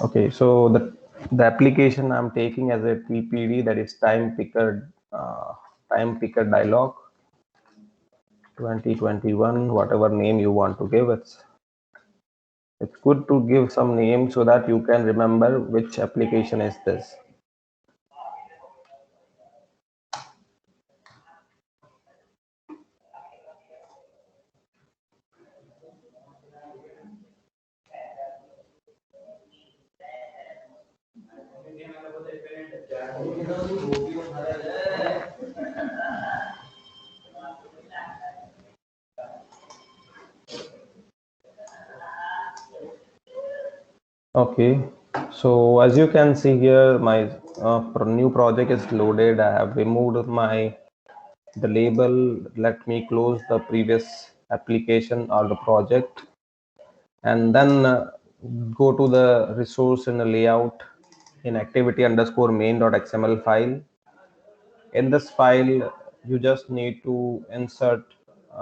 Okay, so the application I'm taking as a TPD, that is time picker dialog 2021, whatever name you want to give. It's good to give some name so that you can remember which application is this. Okay, so as you can see here, my new project is loaded. I have removed the label. Let me close the previous application or the project, and then go to the resource in the layout in activity underscore main.xml file. In this file, you just need to insert,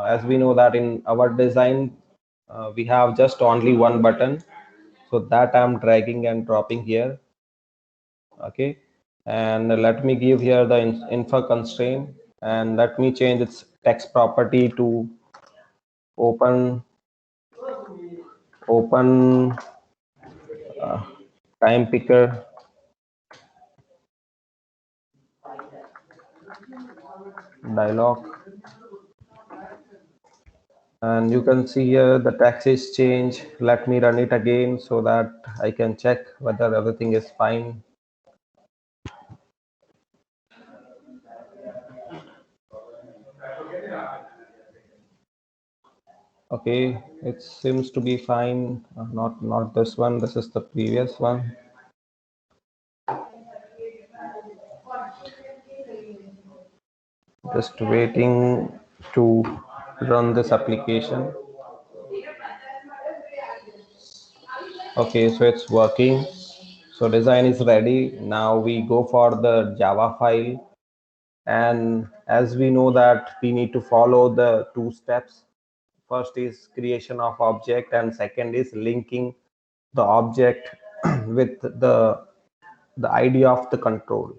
as we know that in our design, we have just only one button. So that I'm dragging and dropping here. Okay, and let me give here the info constraint, and let me change its text property to open uh, time picker dialog. And you can see here the text is changed. Let me run it again so that I can check whether everything is fine. Okay, it seems to be fine. Not this one, this is the previous one. Just waiting to run this application. Okay, so it's working. So design is ready. Now we go for the Java file, and as we know that we need to follow the two steps. First is creation of object, and second is linking the object with the ID of the control.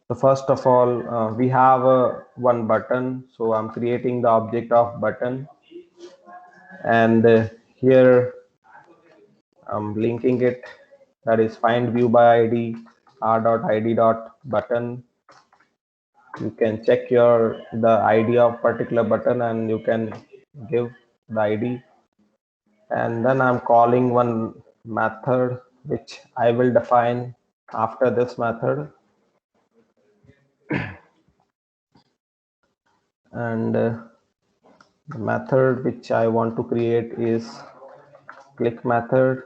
So first of all, we have one button. So I'm creating the object of button, and here I'm linking it. That is find view by ID r.id.button. You can check the ID of particular button, and you can give the ID. And then I'm calling one method which I will define after this method. And the method which I want to create is click method.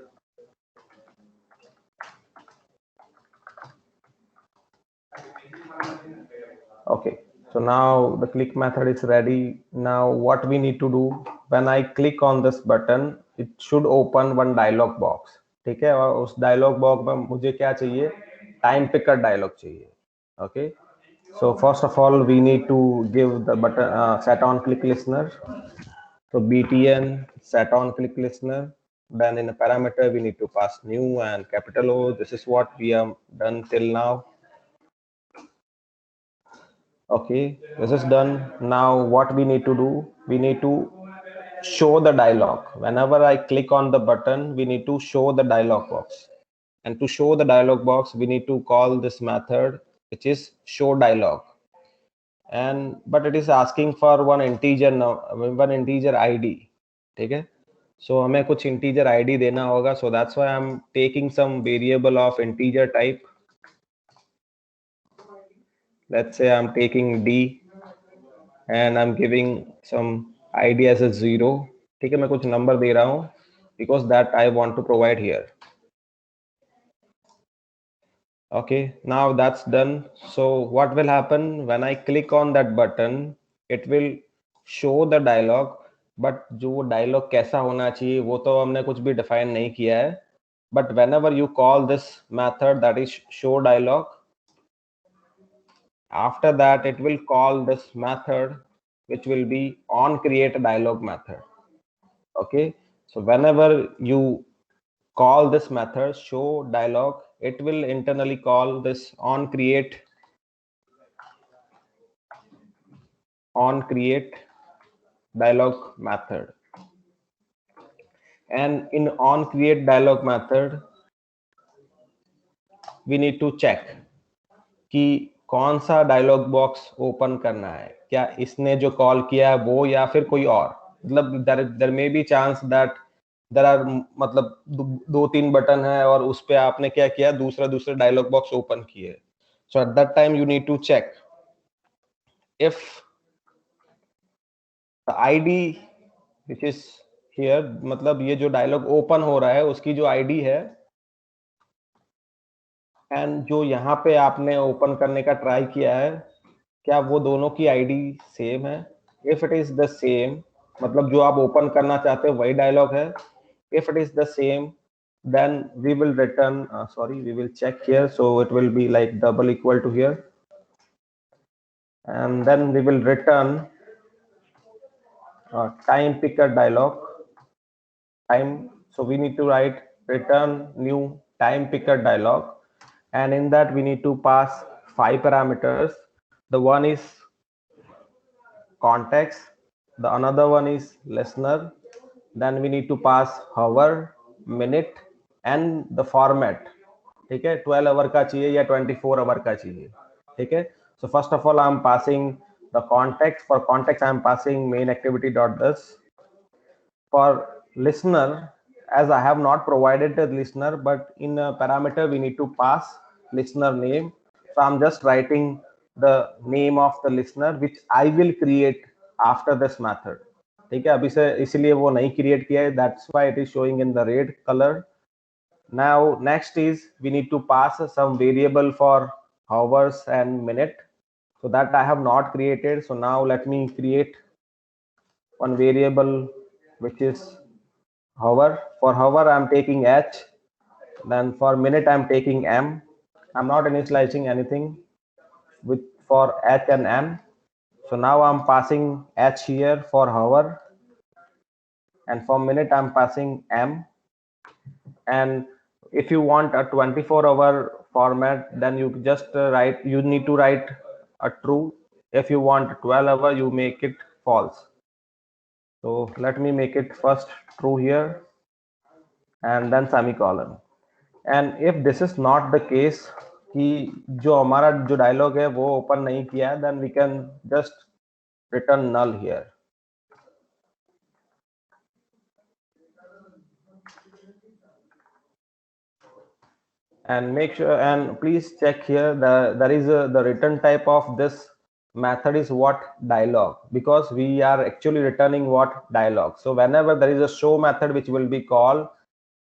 Okay, so now the click method is ready. Now what we need to do, when I click on this button, it should open one dialog box. ठीक है, और उस dialog box में मुझे क्या चाहिए, time picker dialog चाहिए. Okay, so first of all we need to give the button set on click listener. So btn set on click listener. Then in a parameter we need to pass new and capital O. This is what we have done till now. Okay, this is done. Now what we need to do, we need to show the dialog. Whenever I click on the button, we need to show the dialog box, and to show the dialog box we need to call this method which is show dialog. And but it is asking for one integer now, one integer id. ठीक है, so हमें कुछ integer id देना होगा. So that's why I'm taking some variable of integer type. Let's say I'm taking d and I'm giving some id as a 0. ठीक है, मैं कुछ number दे रहा हूँ because that I want to provide here. Okay, now that's done. So what will happen when I click on that button, it will show the dialog, but जो dialog कैसा होना चाहिए वो तो हमने कुछ भी define नहीं किया है. But whenever you call this method, that is show dialog, after that it will call this method which will be on create dialog method. Okay, so whenever you call this method show dialog, it will internally call this on create dialog method. And in on create dialog method we need to check कि कौन सा dialogue box open करना है, क्या इसने जो call किया है वो या फिर कोई और, मतलब there may be chance that there are मतलब दो तीन बटन है और उस पे आपने क्या किया, दूसरा डायलॉग बॉक्स ओपन किए. So at that time you need to check if the ID which is here, मतलब ये जो डायलॉग ओपन हो रहा है उसकी जो आईडी है एंड जो यहाँ पे आपने ओपन करने का ट्राई किया है, क्या वो दोनों की आईडी सेम है. If it is the same, मतलब जो आप ओपन करना चाहते हो वही डायलॉग है. If it is the same then we will return we will check here, so it will be like double equal to here, and then we will return time picker dialog time. So we need to write return new time picker dialog, and in that we need to pass 5 parameters. The one is context, the another one is listener, then we need to pass hour, minute and the format. ठीक है, 12 our का चाहिए या 24 our का चाहिए. ठीक है, so first of all I am passing the context. For context I am passing main activity dot this. For listener, as I have not provided the listener, but in a parameter we need to pass listener name, so I'm just writing the name of the listener which I will create after this method. ठीक है, अभी से इसलिए वो नहीं create किया है, that's why it is showing in the red color. Now next is we need to pass some variable for hours and minute, so that I have not created. So now let me create one variable which is hour. For hour I'm taking h, then for minute I'm taking m. I'm not initializing anything with for h and m. So now I'm passing h here for hour, and for minute I'm passing m. And if you want a 24-hour format, then you just you need to write a true. If you want 12-hour, you make it false. So let me make it first true here and then semicolon. And if this is not the case कि जो हमारा जो dialogue है वो open नहीं किया है, then we can just return null here. And make sure, and please check here, there is the return type of this method is what dialog, because we are actually returning what dialog. So whenever there is a show method which will be called,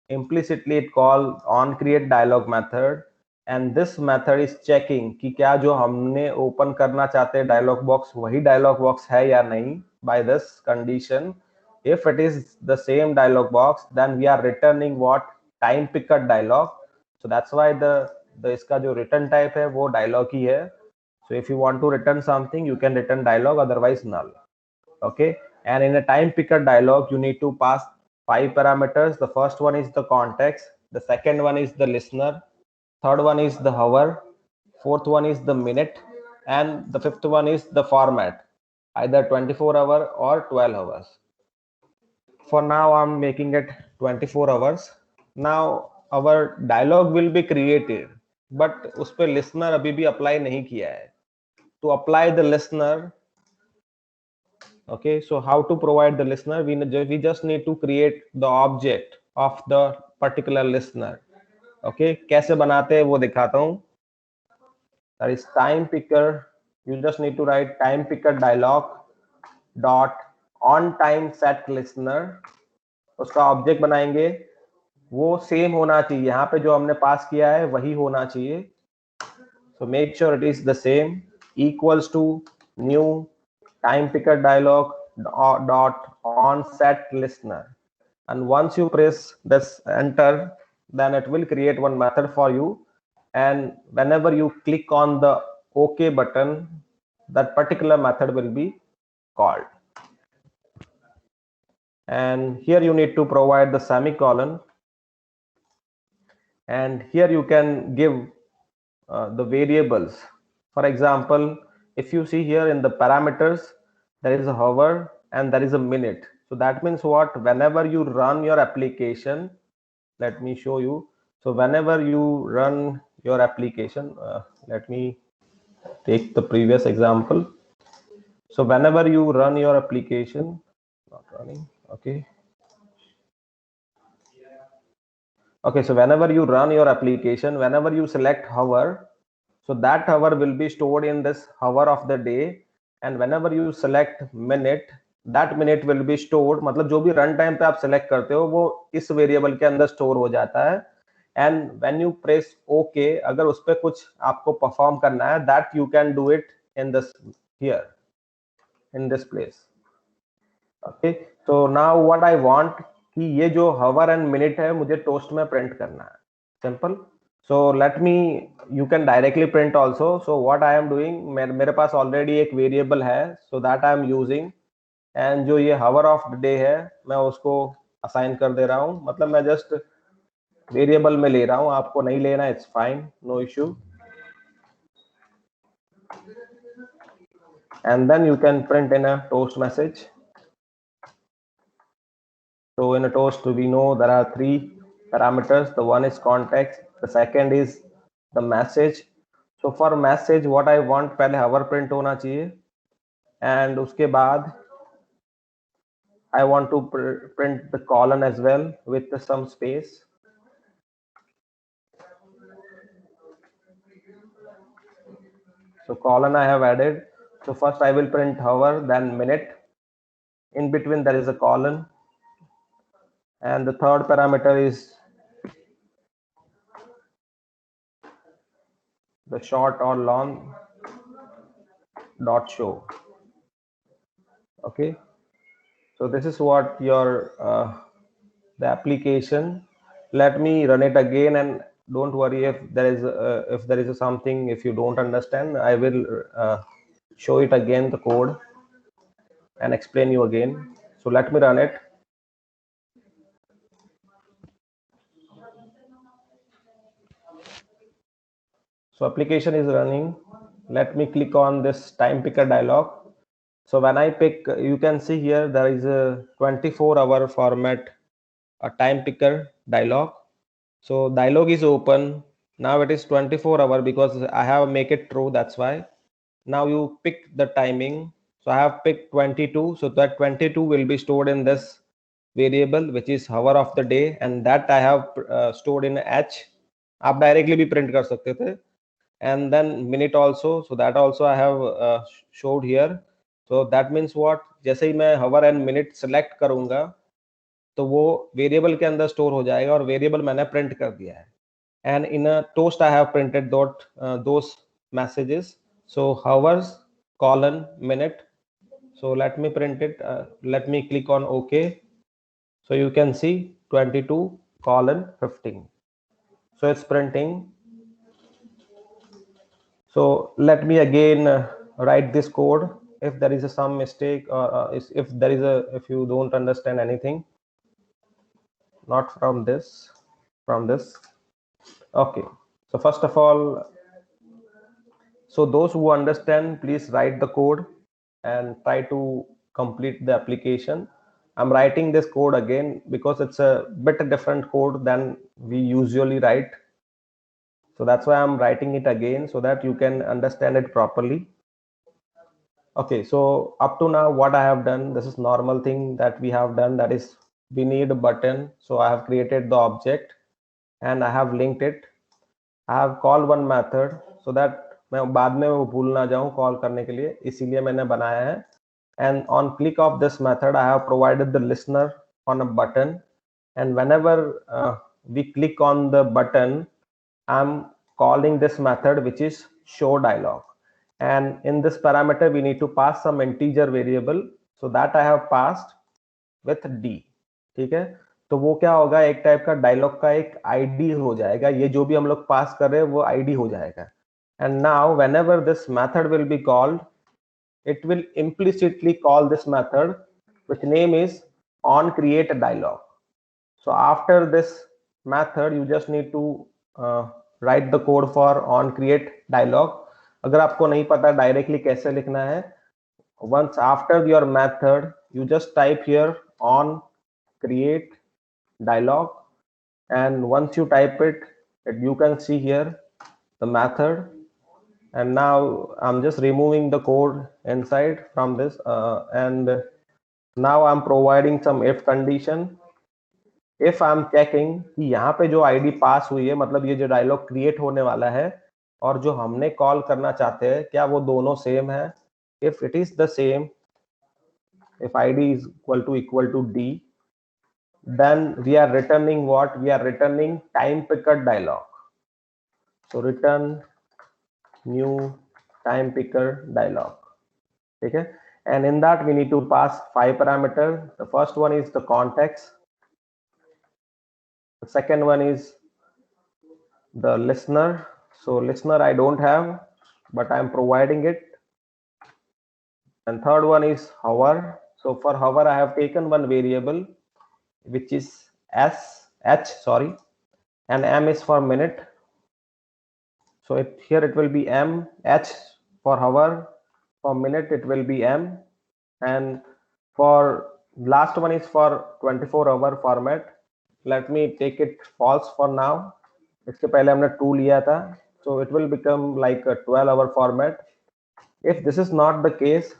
implicitly it call on create dialog method, and this method is checking कि क्या जो हमने open करना चाहते हैं dialog box वही dialog box है या नहीं. By this condition, if it is the same dialog box, then we are returning what time picker dialog. So that's why the इसका जो return type है वो dialog ही है. So if you want to return something, you can return dialog, otherwise null. Okay, and in a time picker dialog you need to pass 5 parameters. The first one is the context, the second one is the listener, third one is the hour, fourth one is the minute, and the fifth one is the format, either 24 hour or 12 hours. For now I'm making it 24 hours. Now our dialog will be created, but उस पे listener अभी भी apply नहीं किया है. To apply the listener, okay, so how to provide the listener, we just need to create the object of the particular listener. Okay, कैसे बनाते हैं वो दिखाता हूँ. That is time picker. You just need to write time picker dialog dot on time set listener. उसका object बनाएंगे, वो same होना चाहिए, यहाँ पे जो हमने पास किया है वही होना चाहिए. So make sure it is the same, equals to new time picker dialog dot on set listener, and once you press this enter, then it will create one method for you, and whenever you click on the OK button, that particular method will be called. And here you need to provide the semicolon, and here you can give the variables. For example, if you see here in the parameters, there is a hour and there is a minute. So that means what? Whenever you run your application, let me show you. So whenever you run your application, let me take the previous example. So whenever you run your application, not running, okay. Okay, so whenever you run your application, whenever you select hour, so that hour will be stored in this hour of the day, and whenever you select minute, that minute will be stored, मतलब जो भी run time पे आप select करते हो वो इस variable के अंदर स्टोर हो जाता है. And when you press okay, अगर उस पर कुछ आपको परफॉर्म करना है, that you can do it in this here in this place. Okay, so now what I want कि ये जो हावर एंड मिनट है मुझे टोस्ट में प्रिंट करना है. Simple. So let me, you can directly print also. So what I am doing, मेरे पास already एक वेरिएबल है, so that I am using. And जो ये हावर ऑफ द डे है मैं उसको असाइन कर दे रहा हूँ, मतलब मैं जस्ट वेरिएबल में ले रहा हूँ, आपको नहीं लेना, it's fine, no issue. And then you can print in a toast message. So in a toast we know there are three parameters. The one is context, the second is the message. So for message what I want, पहले hour print होना चाहिए, and उसके बाद I want to print the colon as well with some space. So colon I have added. So first I will print hour, then minute. In between there is a colon, and the third parameter is the short or long dot show. Okay, so this is what your the application. Let me run it again, and don't worry if there is something, if you don't understand, I will show it again, the code, and explain you again. So let me run it. So application is running. Let me click on this time picker dialog. So when I pick, you can see here there is a 24-hour format, a time picker dialog. So dialog is open. Now it is 24-hour because I have make it true, that's why. Now you pick the timing. So I have picked 22. So that 22 will be stored in this variable, which is hour of the day, and that I have stored in h. आप directly भी print कर सकते थे. And then minute also, so that also I have showed here. So that means what, जैसे ही मैं hour and minute select करूंगा तो वो वेरिएबल के अंदर स्टोर हो जाएगा, और वेरिएबल मैंने प्रिंट कर दिया है. And in a toast I have printed those messages. So hours colon minute. So let me print it. Let me click on OK. So you can see 22 colon 15. So it's printing. So let me again write this code. If there is some mistake, or if you don't understand anything, not from this, from this. Okay, so first of all, so those who understand, please write the code and try to complete the application. I'm writing this code again because it's a bit different code than we usually write. So that's why I'm writing it again, so that you can understand it properly. Okay, so up to now what I have done, this is normal thing that we have done, that is we need a button. So I have created the object and I have linked it. I have called one method so that मैं बाद में वो भूल ना जाऊं call करने के लिए, इसीलिए मैंने बनाया है. And on click of this method, I have provided the listener on a button, and whenever we click on the button, I'm calling this method, which is show dialog. And in this parameter we need to pass some integer variable, so that I have passed with d. ठीक है, तो वो क्या होगा, एक type का dialogue का एक आईडी हो जाएगा, ये जो भी हम लोग पास कर रहे हैं वो आईडी हो जाएगा. And now whenever this method will be called, it will implicitly call this method, which name is on create dialog. So after this method, you just need to write the code for on create dialog. अगर आपको नहीं पता directly कैसे लिखना है, once after your method, you just type here on create dialog, and once you type it, you can see here the method. And now I'm just removing the code inside from this, and now I'm providing some if condition. If I'm checking कि यहाँ पे जो id पास हुई है, मतलब ये जो dialogue create होने वाला है और जो हमने कॉल करना चाहते हैं, क्या वो दोनों सेम है? If it is the same, if id is equal to d, then we are returning what? We are returning time picker dialog. So return new time picker dialog. Okay, and in that we need to pass 5 parameters. The first one is the context, the second one is the listener. So listener I don't have, but I'm providing it. And third one is hour. So for hour I have taken one variable which is and m is for minute. So here it will be m, h for hour, for minute it will be m, and for last one is for 24-hour format. Let me take it false for now. इसके पहले हमने 2 लिया था, so it will become like a 12-hour format. If this is not the case,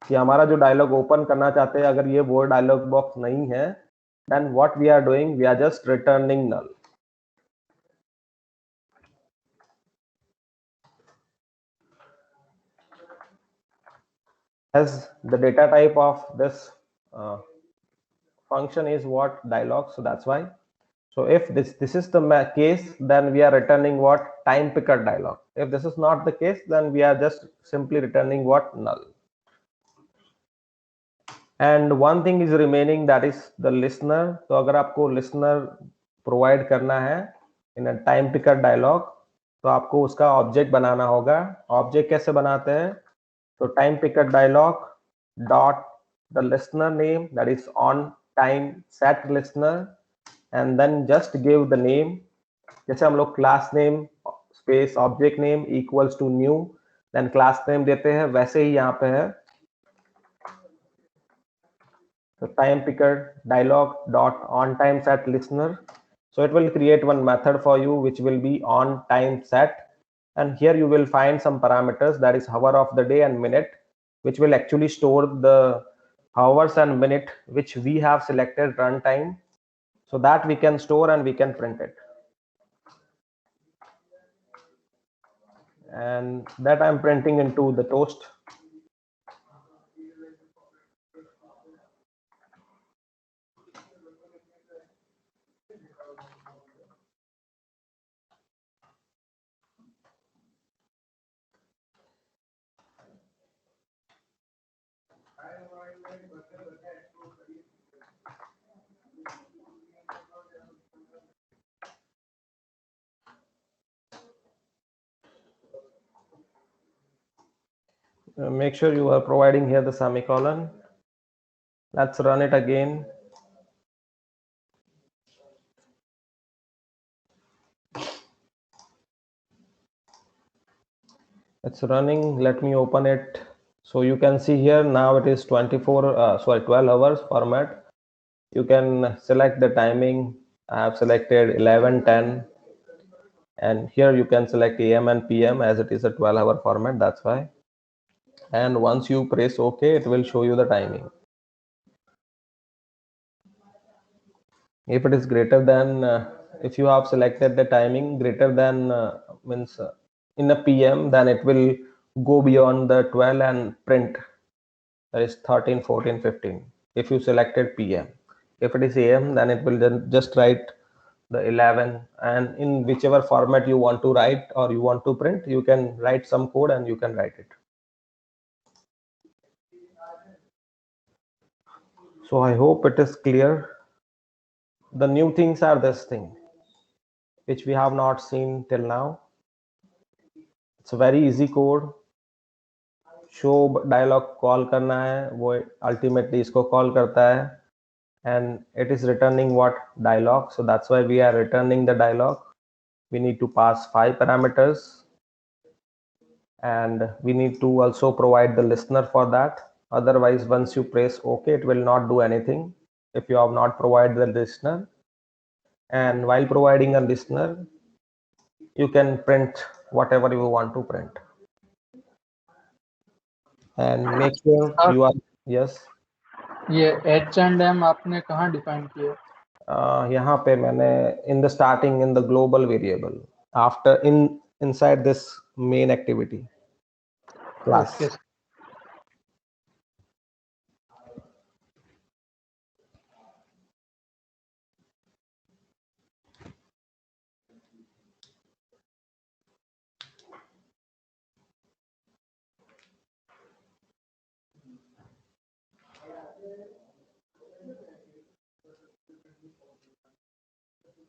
कि हमारा जो dialogue open करना चाहते हैं अगर ये वो डायलॉग बॉक्स नहीं है, then what we are doing, we are just returning null. As the data type of this function is what? Dialog, so that's why. So if this is the case, then we are returning what? Time picker dialog. If this is not the case, then we are just simply returning what? Null. And one thing is remaining, that is the listener. तो अगर आपको listener provide करना है in a time picker dialog, तो आपको उसका object बनाना होगा. Object कैसे बनाते हैं? तो time picker dialog dot the listener name, that is on time set listener, and then just give the name. जैसे हम लोग class name space object name equals to new, then class name देते हैं, वैसे ही यहाँ पे है. So time picker dialog dot on time set listener. So it will create one method for you which will be on time set, and here you will find some parameters, that is hour of the day and minute, which will actually store the hours and minute which we have selected runtime, so that we can store and we can print it. And that I'm printing into the toast. Make sure you are providing here the semicolon. Let's run it again. It's running. Let me open it. So you can see here now it is 12 hours format. You can select the timing. I have selected 11:10, and here you can select AM and PM as it is a 12-hour format, that's why. And once you press OK, it will show you the timing. If it is greater than, if you have selected the timing greater than means in a PM, then it will go beyond the 12 and print, that is 13, 14, 15. If you selected PM, if it is AM, then it will then just write the 11, and in whichever format you want to write or you want to print, you can write some code and you can write it. So I hope it is clear. The new things are this thing which we have not seen till now. It's a very easy code. Show dialog call करना है, वो ultimately इसको call करता है, and it is returning what dialog. So that's why we are returning the dialog. We need to pass 5 parameters, and we need to also provide the listener for that. Otherwise, once you press OK, it will not do anything if you have not provided the listener. And while providing a listener, you can print whatever you want to print, and make sure हाँ, you are, yes. ये H&M आपने कहाँ define किया? यहाँ पे मैंने in the starting in the global variable after inside this main activity class. Okay.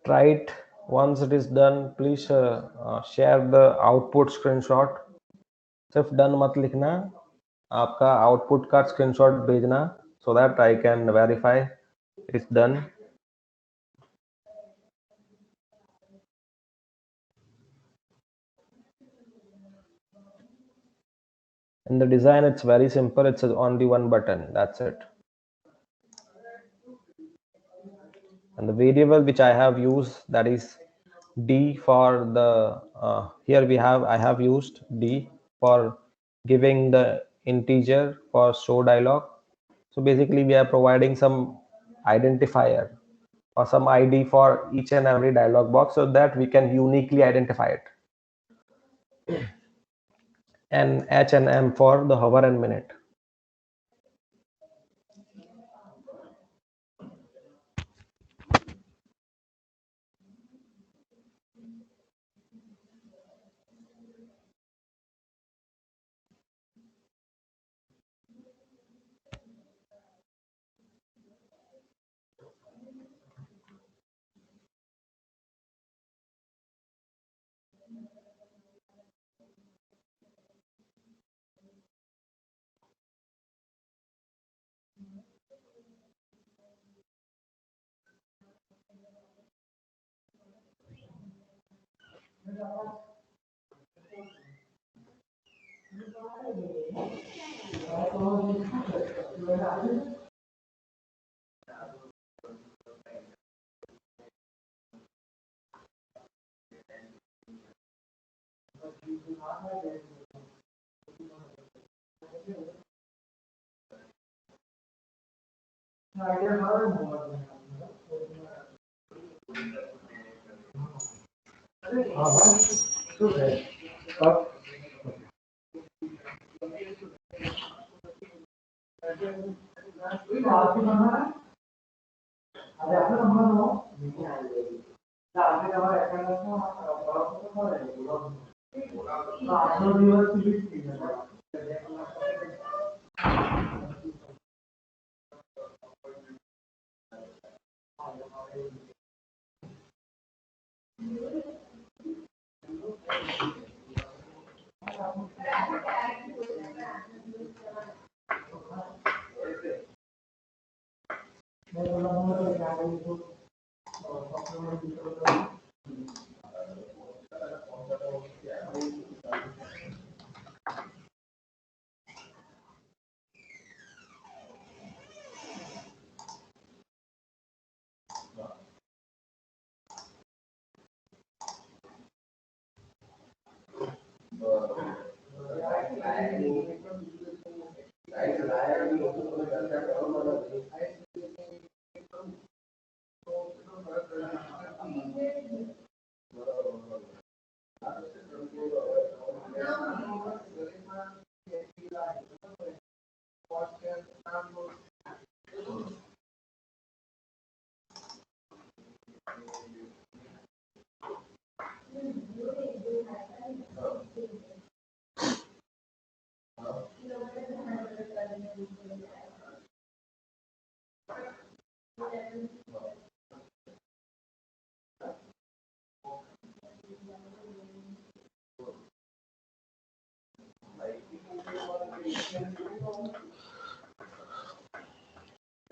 Try it. Once it is done, please share the output screenshot. सिर्फ done मत लिखना, आपका output का screenshot भेजना, so that I can verify it's done. In the design, it's very simple. It's only one button. That's it. And the variable which I have used, that is D for the, here I have used D for giving the integer for show dialog. So basically we are providing some identifier or some ID for each and every dialog box so that we can uniquely identify it. And H and M for the hour and minute.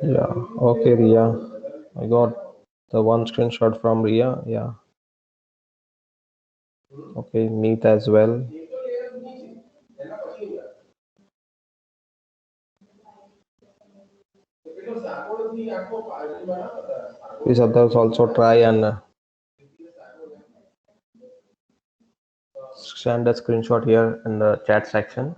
Yeah. Okay, Ria. I got the one screenshot from Ria. Yeah. Okay, Meet as well. Please others also try and send a screenshot here in the chat section.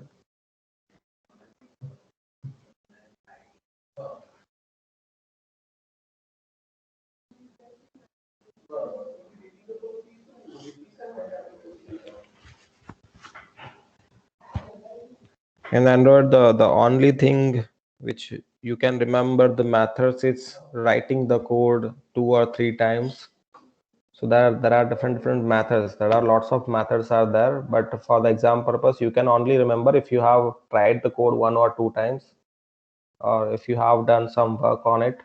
In Android, the only thing which you can remember the methods is writing the code 2 or 3 times. So there are different methods. There are lots of methods are there, but for the exam purpose, you can only remember if you have tried the code 1 or 2 times, or if you have done some work on it.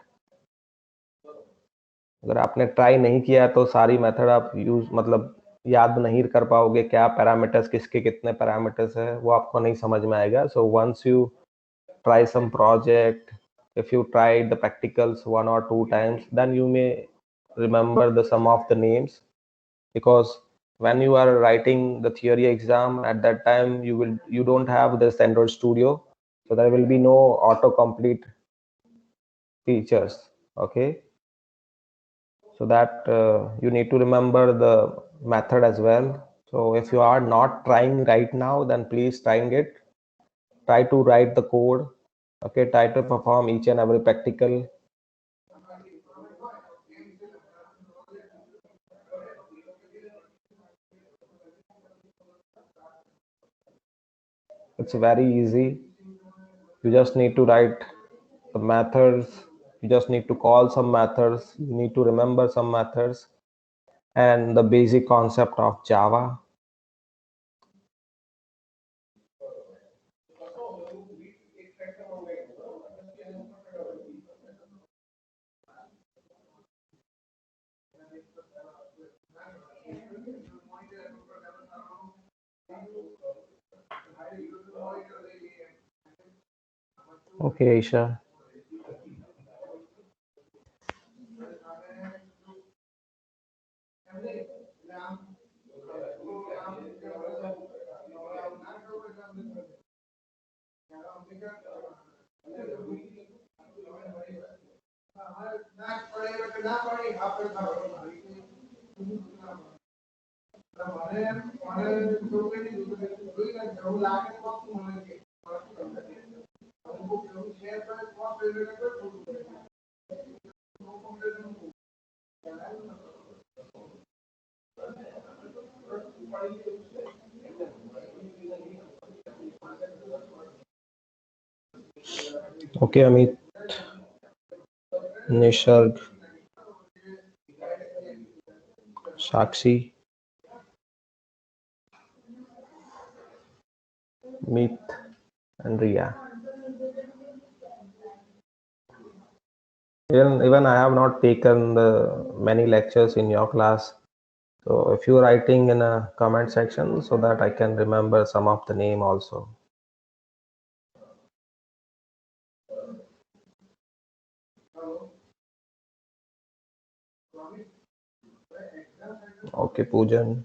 अगर आपने try नहीं किया तो सारी method आप use मतलब याद नहीं कर पाओगे, क्या पैरामीटर्स किसके कितने पैरामीटर्स है वो आपको नहीं समझ में आएगा. So once you try some project, if you tried the practicals 1 or 2 times, then you may remember the some of the names, because when you are writing the theory exam at that time you don't have this Android Studio, so there will be no autocomplete features. Okay, so that you need to remember the method as well. So if you are not trying right now, then please trying it, try to write the code. Okay, try to perform each and every practical. It's very easy. You just need to write the methods, you just need to call some methods, you need to remember some methods and the basic concept of Java. Okay, Aisha. Okay, Amit, Nisharg, Sakshi, Meet, and Ria. Even I have not taken the many lectures in your class. So if you're writing in a comment section so that I can remember some of the name also. Okay, Poojan.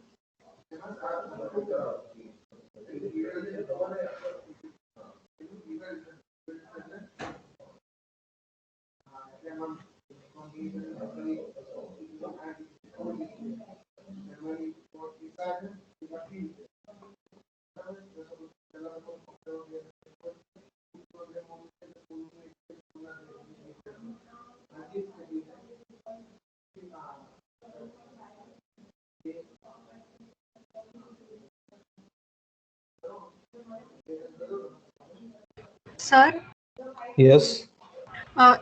Sir, Yes,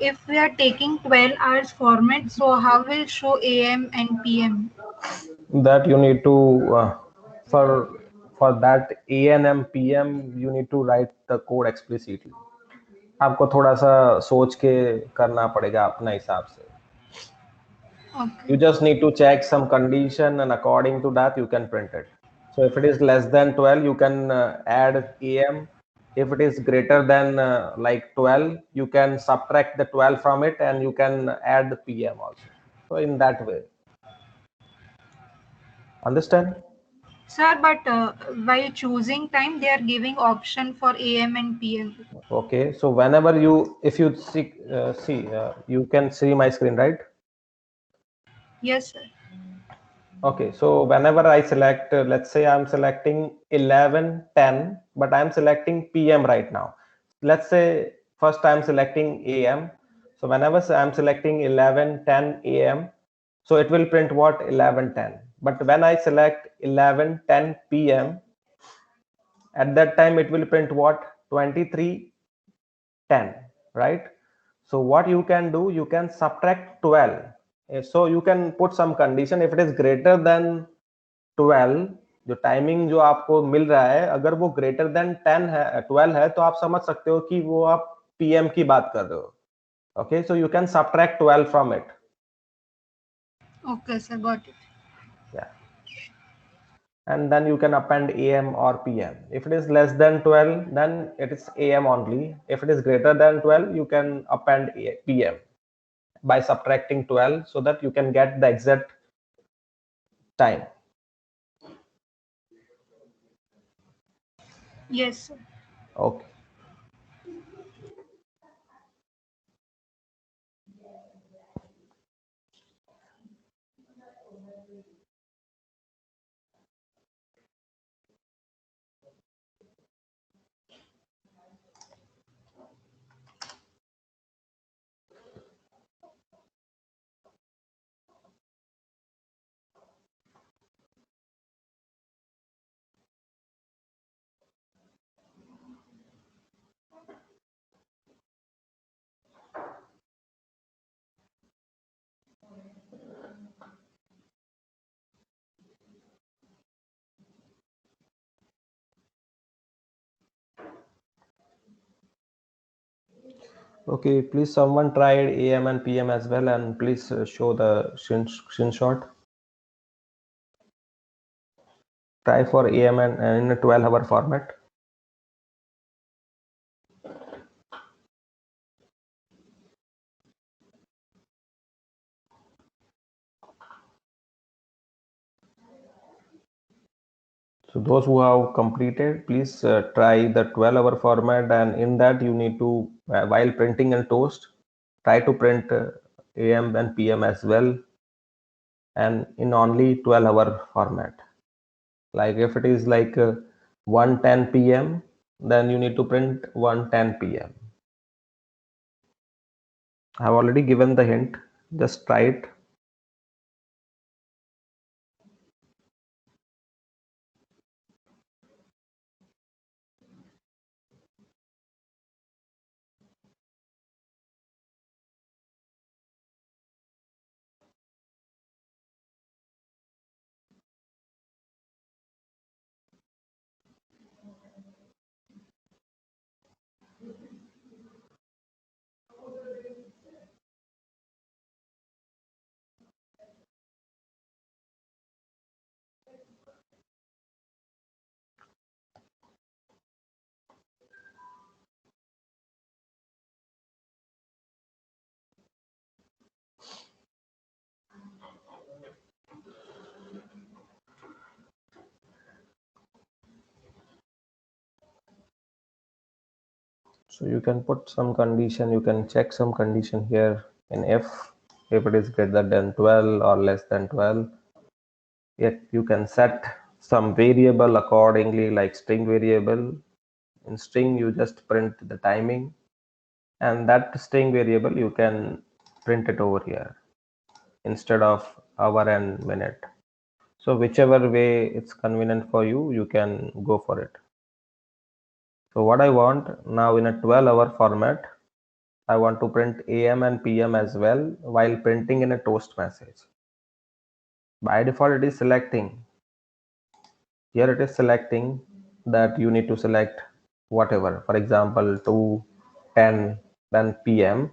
if we are taking 12 hours format, so how will show AM and PM? that you need to for that ANM PM you need to write the code explicitly. आपको थोड़ा सा सोच के करना पड़ेगा अपना हिसाब से. Okay. You just need to check some condition and according to that you can print it. So if it is less than 12, you can add AM. if it is greater than like 12, you can subtract the 12 from it and you can add the PM also. So in that way. Understand? Sir, but while choosing time, they are giving option for AM and PM. Okay, so whenever you, if you see, you can see my screen, right? Yes, sir. Okay, so whenever I select, let's say I'm selecting 11:10, but I'm selecting PM right now. Let's say first I'm selecting AM. So whenever I'm selecting 11:10 AM, so it will print what? 11:10. But when I select 11:10 PM, at that time it will print what? 23:10, right? So what you can do, you can subtract 12. So you can put some condition. If it is greater than 12, जो timing जो आपको मिल रहा है, अगर वो greater than 10 है, 12 है, तो आप समझ सकते हो कि वो आप पीएम की बात कर रहे हो. Okay, so you can subtract 12 from it. Okay, sir, got it. Yeah, and then you can append AM or PM. If it is less than 12, then it is AM only. If it is greater than 12, you can append PM by subtracting 12 so that you can get the exact time. Yes, sir. Okay. Okay, please someone tried AM and PM as well, and please show the screenshot. Try for AM and in a 12-hour format. So those who have completed, please try the 12-hour format, and in that you need to, while printing and toast, try to print AM and PM as well, and in only 12-hour format. Like if it is like 1:10 PM, then you need to print 1:10 PM. I have already given the hint, just try it. So you can put some condition, you can check some condition here in if it is greater than 12 or less than 12. Yet you can set some variable accordingly, like string variable. In string, you just print the timing, and that string variable you can print it over here instead of hour and minute. So whichever way it's convenient for you, you can go for it. So what I want now in a 12-hour format, I want to print AM and PM as well while printing in a toast message. By default, it is selecting. Here it is selecting that you need to select whatever, for example, 2, 10, then PM.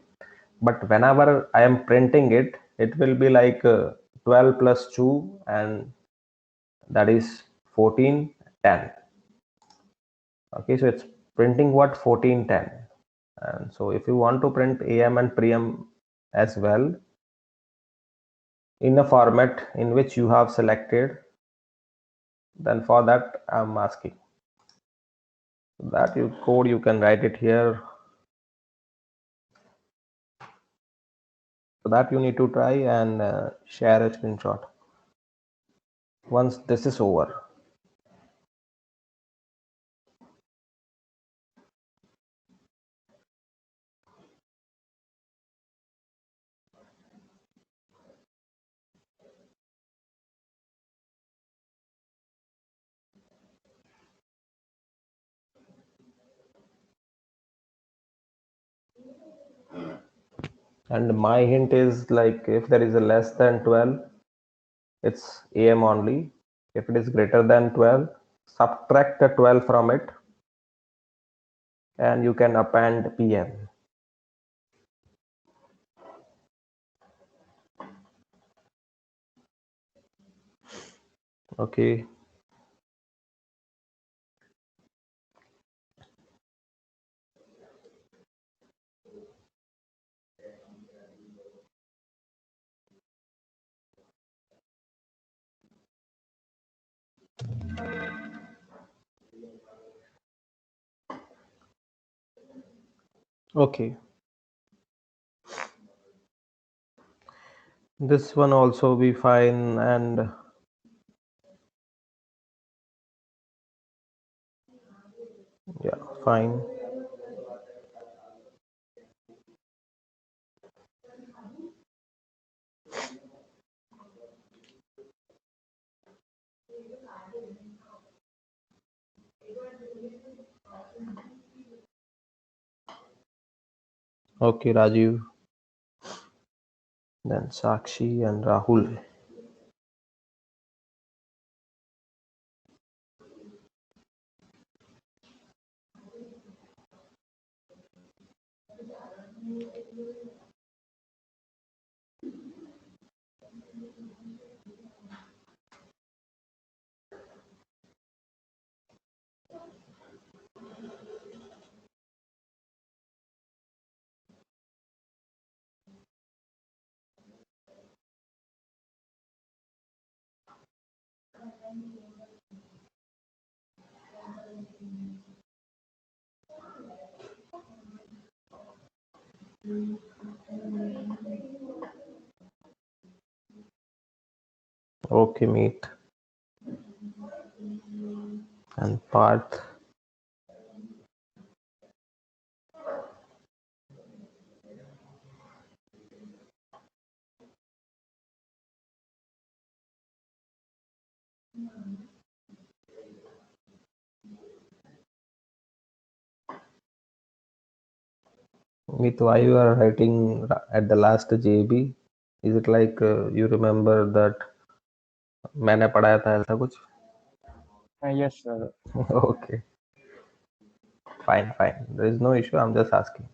But whenever I am printing it, it will be like 12 plus 2, and that is 14, 10. Okay, so it's printing what 1410. And so if you want to print AM and PM as well in a format in which you have selected, then for that I'm asking that you code, you can write it here. So that you need to try and share a screenshot once this is over. And my hint is like if there is a less than 12, it's AM only. If it is greater than 12, subtract the 12 from it and you can append PM. Okay. Okay. This one also be fine, and yeah, fine. Okay, Rajiv. Then Sakshi and Rahul. Okay, meet. And Parth. Meet, why you are writing at the last JB? Is it like you remember that मैंने पढ़ाया था ऐसा कुछ? Yes, sir. Okay, fine, fine. There is no issue. I'm just asking.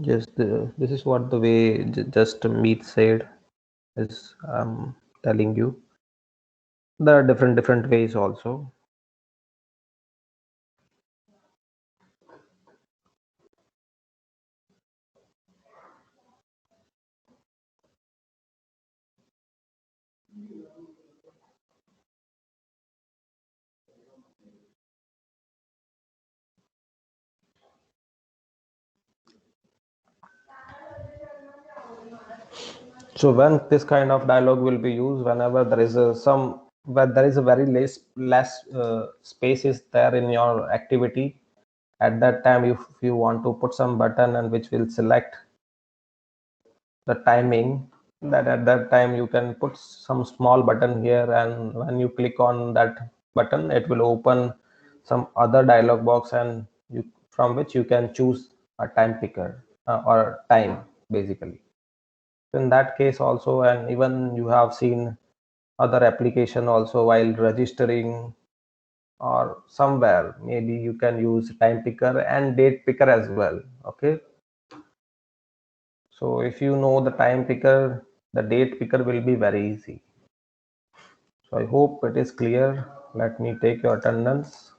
Yes, this is what the way just Meet said is telling you. There are different ways also. So when this kind of dialogue will be used, whenever there is where there is a very less space is there in your activity, at that time if you want to put some button and which will select the timing, that at that time you can put some small button here, and when you click on that button it will open some other dialog box, and you from which you can choose a time picker or time basically. In that case also, and even you have seen other application also while registering or somewhere, maybe you can use time picker and date picker as well. Okay, so if you know the time picker, the date picker will be very easy. So I hope it is clear. Let me take your attendance.